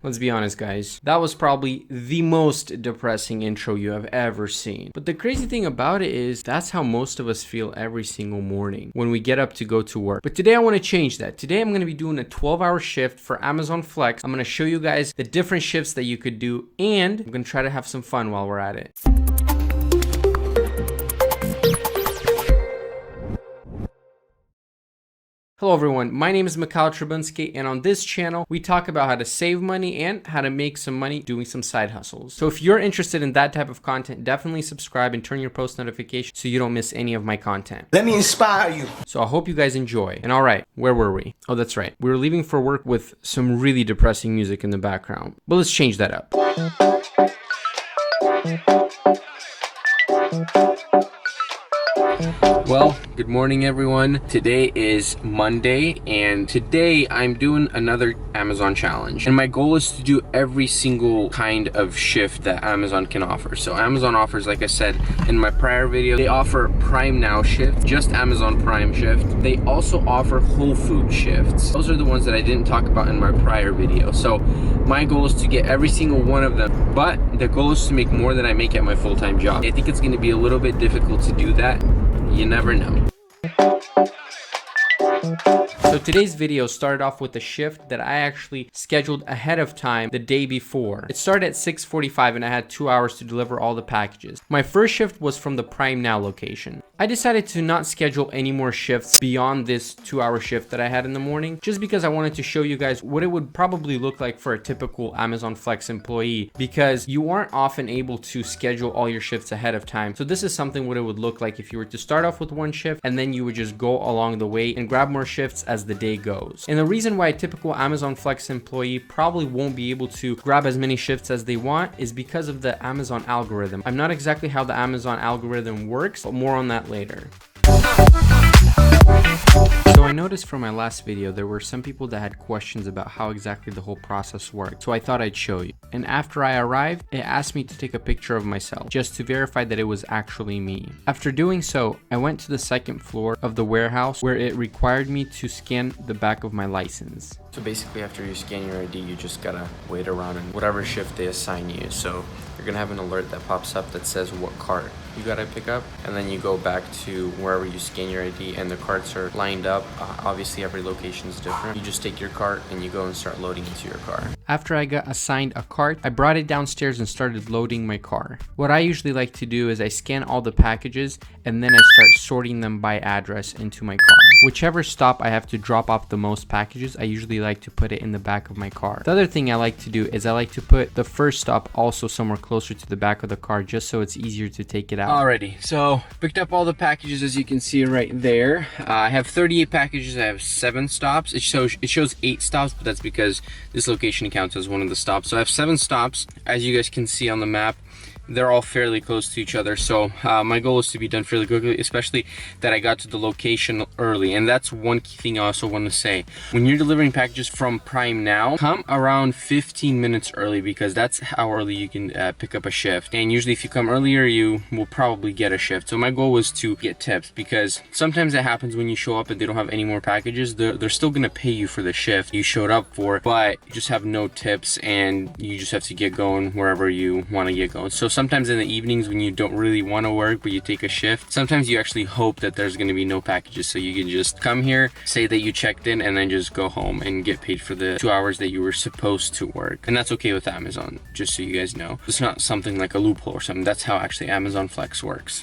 Let's be honest, guys. That was probably the most depressing intro you have ever seen. But the crazy thing about it is that's how most of us feel every single morning when we get up to go to work. But today I want to change that. Today I'm going to be doing a 12-hour shift for Amazon Flex. I'm going to show you guys the different shifts that you could do, and I'm going to try to have some fun while we're at it. Hello everyone, my name is Mikhail Trabunski, and on this channel we talk about how to save money and how to make some money doing some side hustles. So if you're interested in that type of content, definitely subscribe and turn your post notifications so you don't miss any of my content. Let me inspire you. So I hope you guys enjoy. And alright, where were we? Oh, that's right. We were leaving for work with some really depressing music in the background. But let's change that up. Well, good morning everyone. Today is Monday, and today I'm doing another Amazon challenge. And my goal is to do every single kind of shift that Amazon can offer. So Amazon offers, like I said in my prior video, they offer Prime Now shift, just Amazon Prime shift. They also offer Whole Food shifts. Those are the ones that I didn't talk about in my prior video. So my goal is to get every single one of them, but the goal is to make more than I make at my full-time job. I think it's going to be a little bit difficult to do that. You never know. So today's video started off with a shift that I actually scheduled ahead of time the day before. It started at 6:45 and I had 2 hours to deliver all the packages. My first shift was from the Prime Now location. I decided to not schedule any more shifts beyond this 2-hour shift that I had in the morning, just because I wanted to show you guys what it would probably look like for a typical Amazon Flex employee, because you aren't often able to schedule all your shifts ahead of time. So this is something what it would look like if you were to start off with one shift and then you would just go along the way and grab more shifts as the day goes. And the reason why a typical Amazon Flex employee probably won't be able to grab as many shifts as they want is because of the Amazon algorithm. I'm not exactly how the Amazon algorithm works, but more on that later. So I noticed from my last video there were some people that had questions about how exactly the whole process worked, so I thought I'd show you. And after I arrived, it asked me to take a picture of myself just to verify that it was actually me. After doing so, I went to the second floor of the warehouse where it required me to scan the back of my license. So basically after you scan your ID, you just gotta wait around in whatever shift they assign you. So you're gonna have an alert that pops up that says what cart you gotta pick up, and then you go back to wherever you scan your ID and the carts are lined up. Obviously every location is different. You just take your cart and you go and start loading into your car. After I got assigned a cart, I brought it downstairs and started loading my car. What I usually like to do is I scan all the packages and then I start sorting them by address into my car. Whichever stop I have to drop off the most packages, I usually like to put it in the back of my car. The other thing I like to do is I like to put the first stop also somewhere closer to the back of the car, just so it's easier to take it out. Alrighty, so picked up all the packages as you can see right there. I have 38 packages. I have 7 stops. It shows 8 stops, but that's because this location counts as one of the stops. So I have 7 stops, as you guys can see on the map. They're all fairly close to each other, so my goal is to be done fairly quickly, especially that I got to the location early. And that's one key thing I also want to say. When you're delivering packages from Prime Now, come around 15 minutes early, because that's how early you can pick up a shift. And usually if you come earlier, you will probably get a shift. So my goal was to get tips, because sometimes it happens when you show up and they don't have any more packages. They're still going to pay you for the shift you showed up for, but you just have no tips and you just have to get going wherever you want to get going. So sometimes in the evenings when you don't really want to work but you take a shift, sometimes you actually hope that there's going to be no packages, so you can just come here, say that you checked in, and then just go home and get paid for the 2 hours that you were supposed to work. And that's okay with Amazon, just so you guys know. It's not something like a loophole or something. That's how actually Amazon Flex works.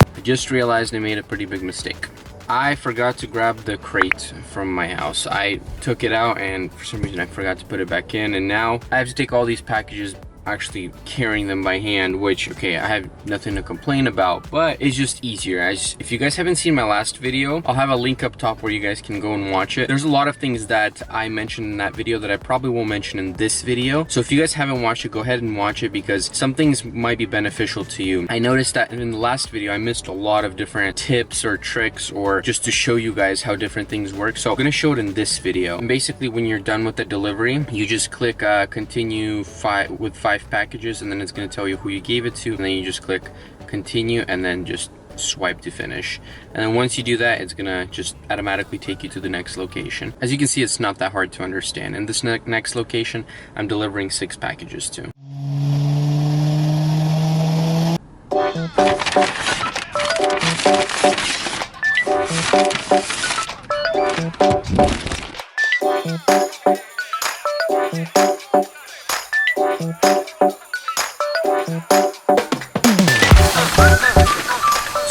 I just realized I made a pretty big mistake. I forgot to grab the crate from my house. I took it out and for some reason I forgot to put it back in, and now I have to take all these packages actually carrying them by hand, which, okay, I have nothing to complain about, but it's just easier. If you guys haven't seen my last video, I'll have a link up top where you guys can go and watch it. There's a lot of things that I mentioned in that video that I probably won't mention in this video. So if you guys haven't watched it, go ahead and watch it, because some things might be beneficial to you. I noticed that in the last video, I missed a lot of different tips or tricks, or just to show you guys how different things work. So I'm gonna show it in this video. And basically, when you're done with the delivery, you just click continue with 5 packages, and then it's going to tell you who you gave it to, and then you just click continue and then just swipe to finish. And then once you do that, it's gonna just automatically take you to the next location. As you can see, it's not that hard to understand. And this next location, I'm delivering 6 packages to.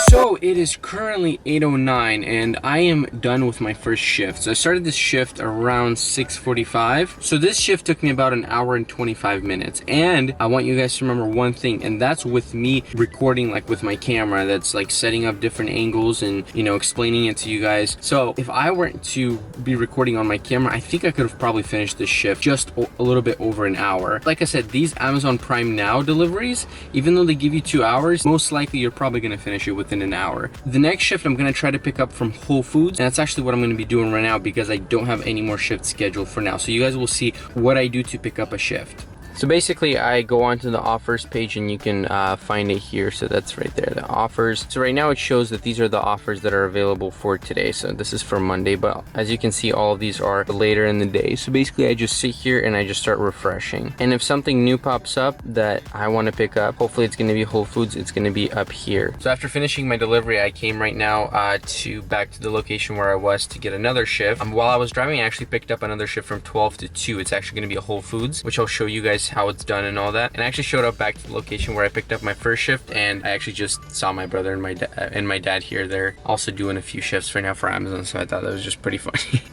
So it is currently 8:09 and I am done with my first shift. So I started this shift around 6:45. So this shift took me about an hour and 25 minutes. And I want you guys to remember one thing, and that's with me recording like with my camera, that's like setting up different angles and, you know, explaining it to you guys. So if I weren't to be recording on my camera, I think I could have probably finished this shift just a little bit over an hour. Like I said, these Amazon Prime Now deliveries, even though they give you 2 hours, most likely you're probably gonna finish it within an hour. The next shift I'm gonna try to pick up from Whole Foods, and that's actually what I'm gonna be doing right now because I don't have any more shifts scheduled for now. So you guys will see what I do to pick up a shift. So basically I go onto the offers page and you can find it here. So that's right there, the offers. So right now it shows that these are the offers that are available for today. So this is for Monday, but as you can see, all of these are later in the day. So basically I just sit here and I just start refreshing. And if something new pops up that I want to pick up, hopefully it's going to be Whole Foods, it's going to be up here. So after finishing my delivery, I came right now back to the location where I was to get another shift. While I was driving, I actually picked up another shift from 12 to 2. It's actually going to be a Whole Foods, which I'll show you guys how it's done and all that. And I actually showed up back to the location where I picked up my first shift, and I actually just saw my brother and my dad here. They're also doing a few shifts right now for Amazon, so I thought that was just pretty funny.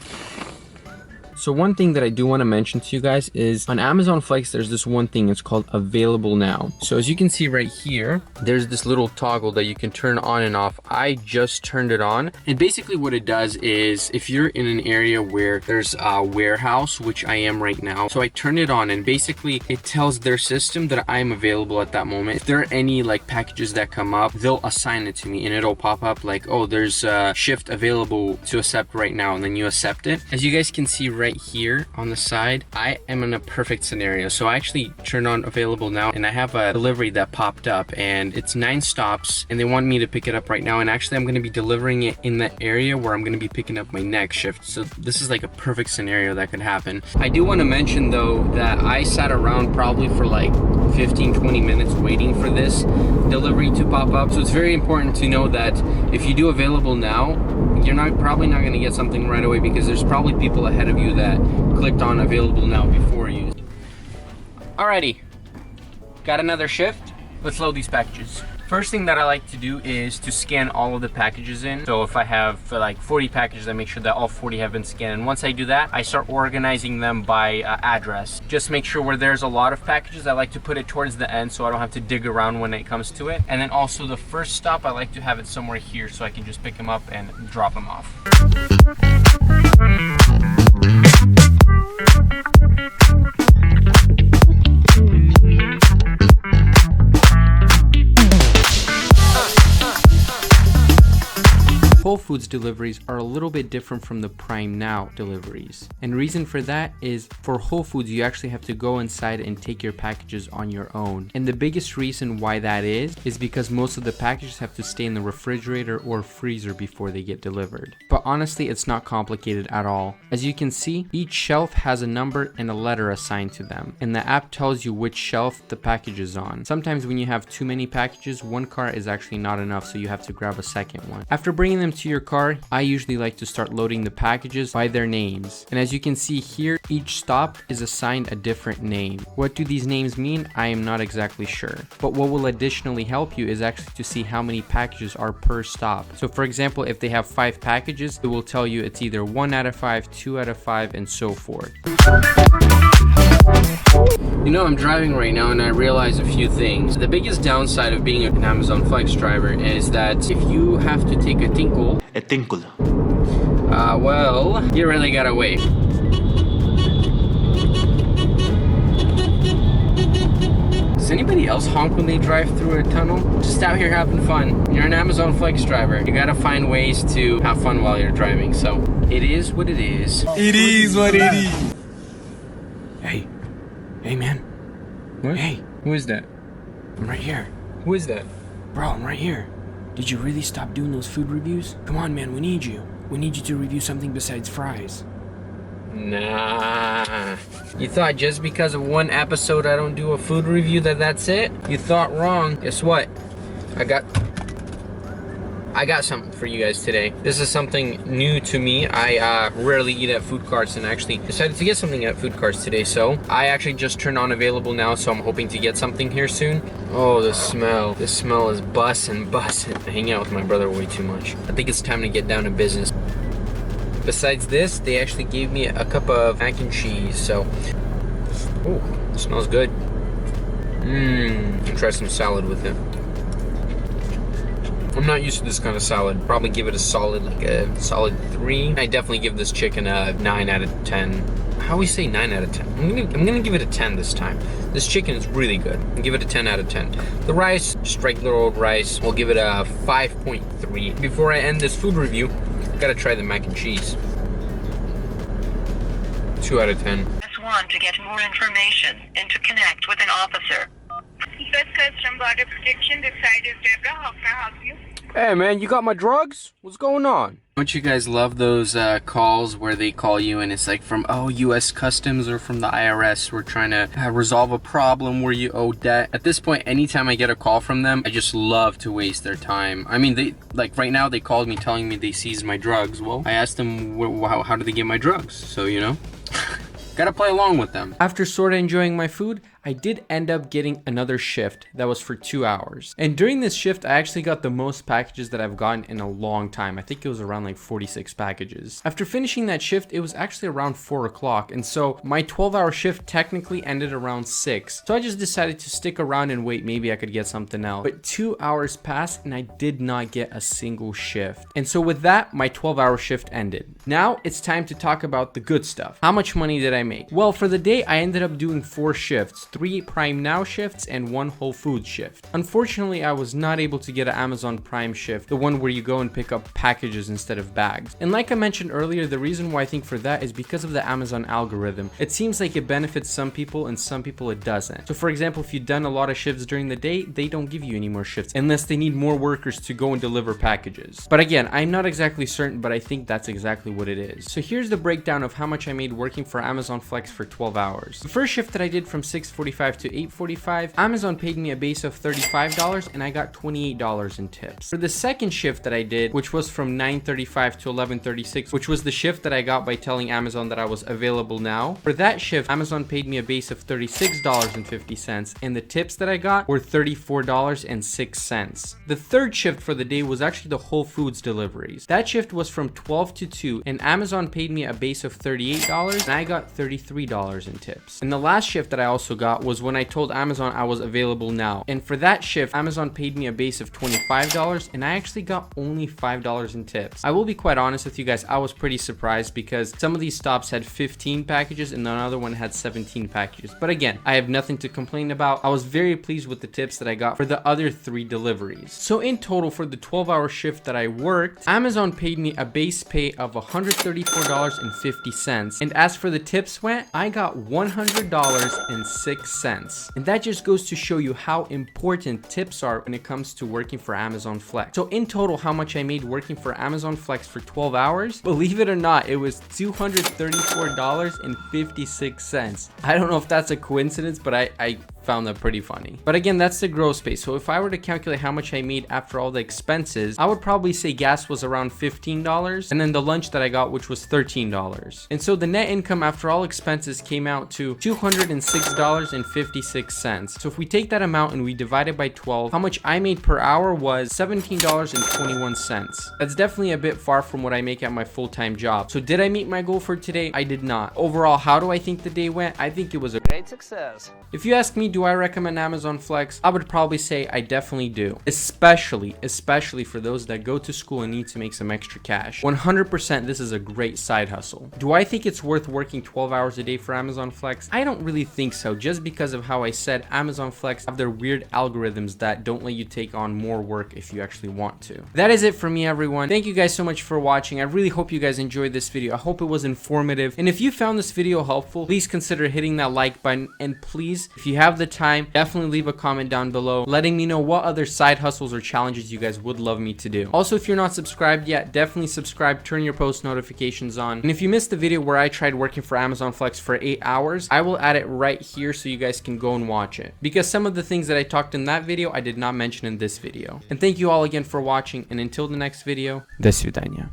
So one thing that I do want to mention to you guys is on Amazon Flex, there's this one thing, it's called Available Now. So as you can see right here, there's this little toggle that you can turn on and off. I just turned it on. And basically what it does is if you're in an area where there's a warehouse, which I am right now, so I turn it on and basically it tells their system that I'm available at that moment. If there are any like packages that come up, they'll assign it to me and it'll pop up like, oh, there's a shift available to accept right now, and then you accept it. As you guys can see right here on the side, I am in a perfect scenario. So I actually turned on Available Now and I have a delivery that popped up and it's 9 stops and they want me to pick it up right now, and actually I'm going to be delivering it in the area where I'm going to be picking up my next shift. So this is like a perfect scenario that could happen. I do want to mention though that I sat around probably for like 15-20 minutes waiting for this delivery to pop up. So it's very important to know that if you do Available Now, you're probably not going to get something right away because there's probably people ahead of you that clicked on Available Now before you. Alrighty, got another shift. Let's load these packages. First thing that I like to do is to scan all of the packages in. So if I have like 40 packages, I make sure that all 40 have been scanned. And once I do that, I start organizing them by address. Just make sure where there's a lot of packages, I like to put it towards the end so I don't have to dig around when it comes to it. And then also the first stop, I like to have it somewhere here so I can just pick them up and drop them off. Whole Foods deliveries are a little bit different from the Prime Now deliveries. And reason for that is for Whole Foods, you actually have to go inside and take your packages on your own. And the biggest reason why that is because most of the packages have to stay in the refrigerator or freezer before they get delivered. But honestly, it's not complicated at all. As you can see, each shelf has a number and a letter assigned to them. And the app tells you which shelf the package is on. Sometimes when you have too many packages, one cart is actually not enough, so you have to grab a second one. After bringing them to your car, I usually like to start loading the packages by their names. And as you can see here, each stop is assigned a different name. What do these names mean? I am not exactly sure. But what will additionally help you is actually to see how many packages are per stop. So for example, if they have 5 packages, it will tell you it's either 1 out of 5, 2 out of 5, and so forth. You know, I'm driving right now and I realize a few things. The biggest downside of being an Amazon Flex driver is that if you have to take a tinkle, well, you really gotta wait. Does anybody else honk when they drive through a tunnel? Just out here having fun. You're an Amazon Flex driver. You gotta find ways to have fun while you're driving. So it is what it is. It is what it is. Hey man. What? Hey, Who is that? I'm right here. Who is that? Bro, I'm right here. Did you really stop doing those food reviews? Come on, man, we need you. We need you to review something besides fries. Nah. You thought just because of one episode I don't do a food review that's it? You thought wrong. Guess what? I got something for you guys today. This is something new to me. I rarely eat at food carts and actually decided to get something at food carts today. So I actually just turned on available now, so I'm hoping to get something here soon. Oh, the smell. This smell is bussin'. I hang out with my brother way too much. I think it's time to get down to business. Besides this, they actually gave me a cup of mac and cheese, so... Oh, it smells good. Try some salad with it. I'm not used to this kind of salad. Probably give it a solid, like a solid 3. I definitely give this chicken a 9 out of 10. How we say 9 out of 10? I'm gonna give it a 10 this time. This chicken is really good. I'll give it a 10 out of 10. The rice, just regular old rice, we'll give it a 5.3. Before I end this food review, gotta try the mac and cheese. 2 out of 10. Press 1 to get more information and to connect with an officer. First Custom Border Protection, this side is Deborah. How can I help you? Hey man, you got my drugs? What's going on? Don't you guys love those calls where they call you and it's like from US Customs or from the IRS? We're trying to resolve a problem where you owe debt. At this point, anytime I get a call from them, I just love to waste their time. I mean, they like right now they called me telling me they seized my drugs. Well, I asked them how did they get my drugs? So you know. Gotta play along with them. After sort of enjoying my food, I did end up getting another shift that was for 2 hours. And during this shift, I actually got the most packages that I've gotten in a long time. I think it was around like 46 packages. After finishing that shift, it was actually around 4 o'clock. And so my 12-hour shift technically ended around 6. So I just decided to stick around and wait. Maybe I could get something else. But 2 hours passed and I did not get a single shift. And so with that, my 12-hour shift ended. Now it's time to talk about the good stuff. How much money did I make? Well, for the day, I ended up doing 4 shifts, 3 Prime Now shifts and 1 Whole Foods shift. Unfortunately, I was not able to get an Amazon Prime shift, the one where you go and pick up packages instead of bags. And like I mentioned earlier, the reason why I think for that is because of the Amazon algorithm. It seems like it benefits some people and some people it doesn't. So for example, if you've done a lot of shifts during the day, they don't give you any more shifts unless they need more workers to go and deliver packages. But again, I'm not exactly certain, but I think that's exactly what it is. So here's the breakdown of how much I made working for Amazon Flex for 12 hours. The first shift that I did from 6:45 to 8:45, Amazon paid me a base of $35 and I got $28 in tips. For the second shift that I did, which was from 9:35 to 11:36, which was the shift that I got by telling Amazon that I was available now. For that shift, Amazon paid me a base of $36.50 and the tips that I got were $34.06. The third shift for the day was actually the Whole Foods deliveries. That shift was from 12 to 2 and Amazon paid me a base of $38 and I got $33 in tips. And the last shift that I also got was when I told Amazon I was available now. And for that shift, Amazon paid me a base of $25 and I actually got only $5 in tips. I will be quite honest with you guys, I was pretty surprised because some of these stops had 15 packages and another one had 17 packages. But again, I have nothing to complain about. I was very pleased with the tips that I got for the other 3 deliveries. So in total for the 12-hour shift that I worked, Amazon paid me a base pay of $134.50. And as for the tips went, I got $100.06. And that just goes to show you how important tips are when it comes to working for Amazon Flex. So in total, how much I made working for Amazon Flex for 12 hours, believe it or not, it was $234.56. I don't know if that's a coincidence, but I found that pretty funny. But again, that's the gross pay. So if I were to calculate how much I made after all the expenses, I would probably say gas was around $15 and then the lunch that I got, which was $13. And so the net income after all expenses came out to $206.56. So if we take that amount and we divide it by 12, how much I made per hour was $17.21. That's definitely a bit far from what I make at my full-time job. So did I meet my goal for today? I did not. Overall, how do I think the day went? I think it was a great success. If you ask me, do I recommend Amazon Flex? I would probably say I definitely do. Especially for those that go to school and need to make some extra cash. 100% this is a great side hustle. Do I think it's worth working 12 hours a day for Amazon Flex? I don't really think so, just because of how I said Amazon Flex have their weird algorithms that don't let you take on more work if you actually want to. That is it for me, everyone. Thank you guys so much for watching. I really hope you guys enjoyed this video. I hope it was informative. And if you found this video helpful, please consider hitting that like button. And please, if you have the time, definitely leave a comment down below letting me know what other side hustles or challenges you guys would love me to do. Also, if you're not subscribed yet, definitely subscribe, turn your post notifications on. And if you missed the video where I tried working for Amazon Flex for 8 hours, I will add it right here so you guys can go and watch it, because some of the things that I talked in that video I did not mention in this video. And thank you all again for watching, and until the next video, до свидания.